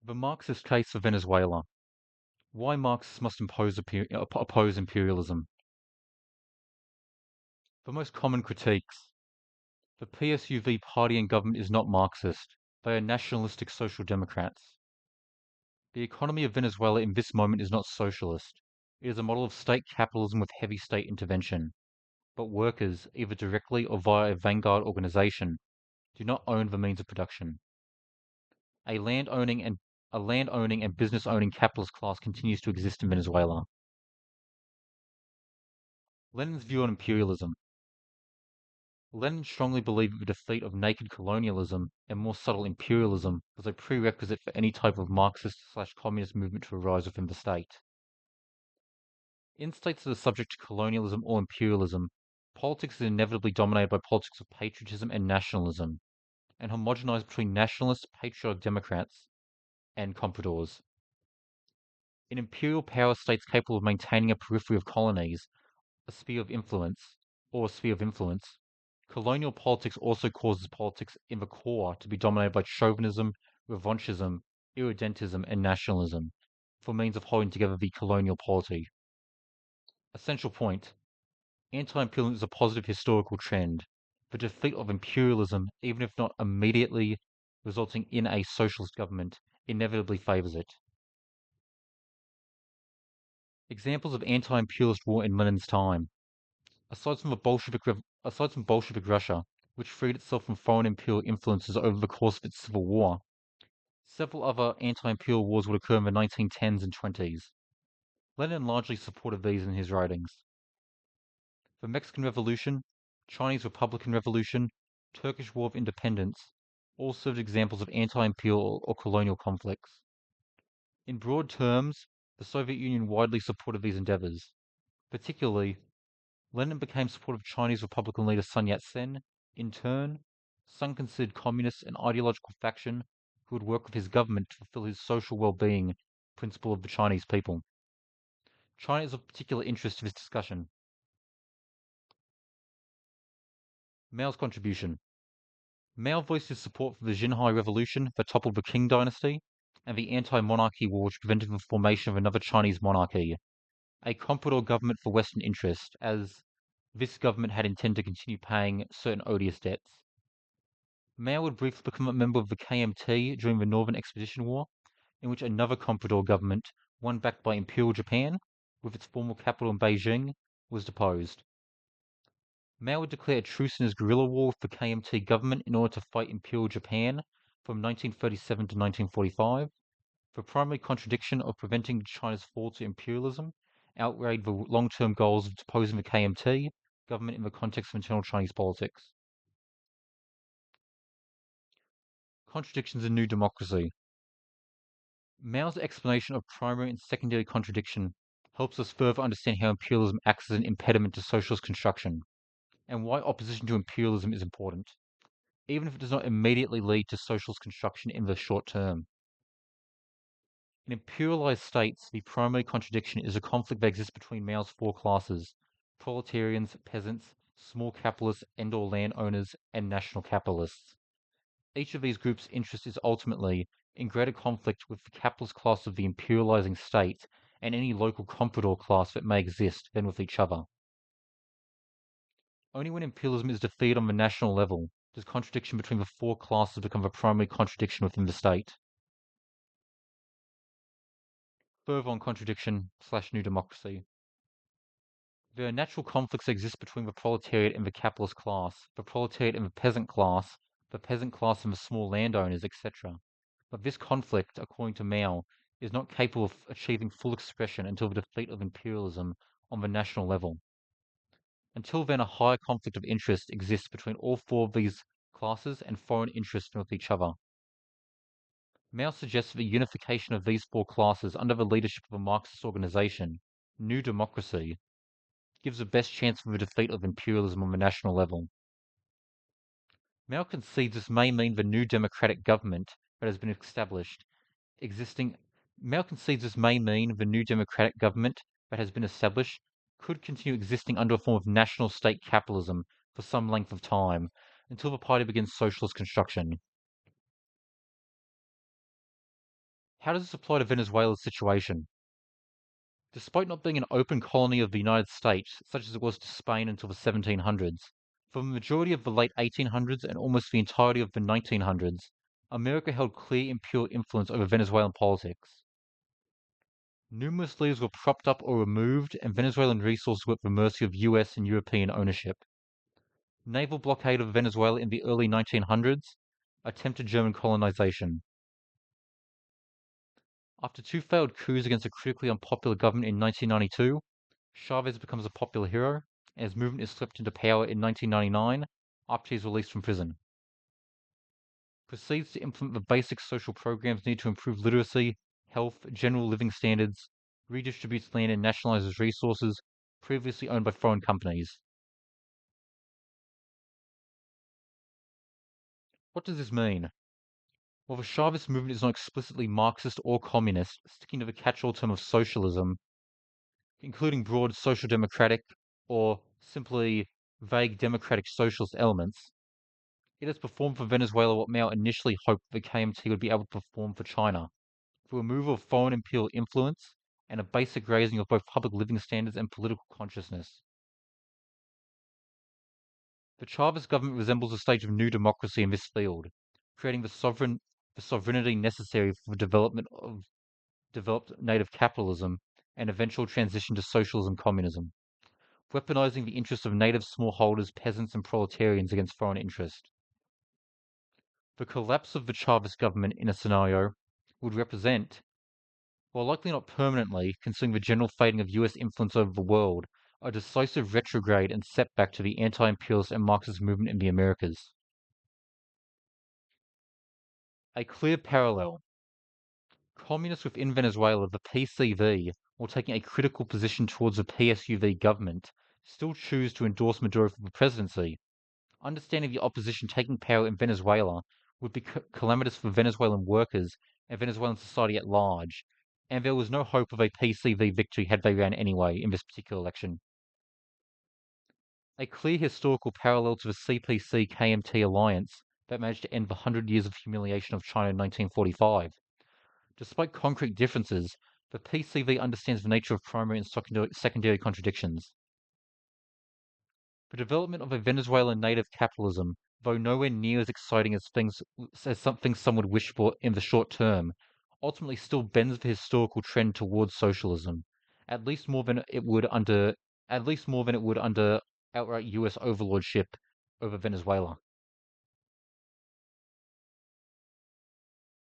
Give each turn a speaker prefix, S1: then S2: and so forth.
S1: The Marxist case for Venezuela. Why Marxists must oppose imperialism. The most common critiques. The PSUV party and government is not Marxist. They are nationalistic social democrats. The economy of Venezuela in this moment is not socialist. It is a model of state capitalism with heavy state intervention. But workers, either directly or via a vanguard organization, do not own the means of production. A land-owning and business-owning capitalist class continues to exist in Venezuela. Lenin's view on imperialism. Lenin strongly believed that the defeat of naked colonialism and more subtle imperialism was a prerequisite for any type of Marxist/communist movement to arise within the state. In states that are subject to colonialism or imperialism, politics is inevitably dominated by politics of patriotism and nationalism, and homogenized between nationalist, patriotic Democrats and compradors. In imperial power states capable of maintaining a periphery of colonies, a sphere of influence, colonial politics also causes politics in the core to be dominated by chauvinism, revanchism, irredentism, and nationalism, for means of holding together the colonial polity. Essential point. Anti-imperialism is a positive historical trend. The defeat of imperialism, even if not immediately resulting in a socialist government, inevitably favors it. Examples of anti-imperialist war in Lenin's time. Aside from Bolshevik Russia, which freed itself from foreign imperial influences over the course of its civil war, several other anti-imperial wars would occur in the 1910s and 20s. Lenin largely supported these in his writings. The Mexican Revolution, Chinese Republican Revolution, Turkish War of Independence all served examples of anti-imperial or colonial conflicts. In broad terms, the Soviet Union widely supported these endeavors. Particularly, Lenin became supportive of Chinese Republican leader Sun Yat-sen. In turn, Sun considered communists an ideological faction who would work with his government to fulfill his social well-being principle of the Chinese people. China is of particular interest to this discussion. Mao's contribution. Mao voiced his support for the Xinhai Revolution that toppled the Qing dynasty, and the anti-monarchy war which prevented the formation of another Chinese monarchy, a comprador government for Western interest, as this government had intended to continue paying certain odious debts. Mao would briefly become a member of the KMT during the Northern Expedition War, in which another comprador government, one backed by Imperial Japan, with its formal capital in Beijing, was deposed. Mao would declare a truce in his guerrilla war with the KMT government in order to fight Imperial Japan from 1937 to 1945. The primary contradiction of preventing China's fall to imperialism outweighed the long-term goals of deposing the KMT government in the context of internal Chinese politics. Contradictions in New Democracy. Mao's explanation of primary and secondary contradiction helps us further understand how imperialism acts as an impediment to socialist construction, and why opposition to imperialism is important, even if it does not immediately lead to socialist construction in the short term. In imperialized states, the primary contradiction is a conflict that exists between Mao's four classes: proletarians, peasants, small capitalists and/or landowners, and national capitalists. Each of these groups' interest is ultimately in greater conflict with the capitalist class of the imperializing state and any local comprador class that may exist than with each other. Only when imperialism is defeated on the national level does contradiction between the four classes become a primary contradiction within the state. Further on contradiction/New Democracy. There are natural conflicts that exist between the proletariat and the capitalist class, the proletariat and the peasant class and the small landowners, etc. But this conflict, according to Mao, is not capable of achieving full expression until the defeat of imperialism on the national level. Until then, a higher conflict of interest exists between all four of these classes and foreign interests with each other. Mao suggests that the unification of these four classes under the leadership of a Marxist organization, New Democracy, gives the best chance for the defeat of imperialism on the national level. Mao concedes this may mean the new democratic government that has been established could continue existing under a form of national state capitalism for some length of time, until the party begins socialist construction. How does this apply to Venezuela's situation? Despite not being an open colony of the United States, such as it was to Spain until the 1700s, for the majority of the late 1800s and almost the entirety of the 1900s, America held clear imperial influence over Venezuelan politics. Numerous leaders were propped up or removed, and Venezuelan resources were at the mercy of US and European ownership. Naval blockade of Venezuela in the early 1900s, attempted German colonization. After two failed coups against a critically unpopular government in 1992, Chavez becomes a popular hero, and his movement is swept into power in 1999 after he is released from prison. Proceeds to implement the basic social programs needed to improve literacy, health, general living standards, redistributes land and nationalizes resources previously owned by foreign companies. What does this mean? While the Chavez movement is not explicitly Marxist or communist, sticking to the catch-all term of socialism, including broad social democratic or simply vague democratic socialist elements, it has performed for Venezuela what Mao initially hoped the KMT would be able to perform for China: the removal of foreign imperial influence and a basic raising of both public living standards and political consciousness. The Chavez government resembles a stage of new democracy in this field, creating the sovereignty necessary for the development of developed native capitalism and eventual transition to socialism communism, weaponizing the interests of native smallholders, peasants, and proletarians against foreign interest. The collapse of the Chavez government in a scenario would represent, while likely not permanently, considering the general fading of US influence over the world, a decisive retrograde and setback to the anti-imperialist and Marxist movement in the Americas. A clear parallel. Communists within Venezuela, the PCV, while taking a critical position towards the PSUV government, still choose to endorse Maduro for the presidency. Understanding the opposition taking power in Venezuela would be calamitous for Venezuelan workers and Venezuelan society at large, and there was no hope of a PCV victory had they ran anyway in this particular election. A clear historical parallel to the CPC-KMT alliance that managed to end the 100 years of humiliation of China in 1945. Despite concrete differences, the PCV understands the nature of primary and secondary contradictions. The development of a Venezuelan native capitalism, though nowhere near as exciting as something some would wish for in the short term, ultimately still bends the historical trend towards socialism, at least more than it would under outright US overlordship over Venezuela.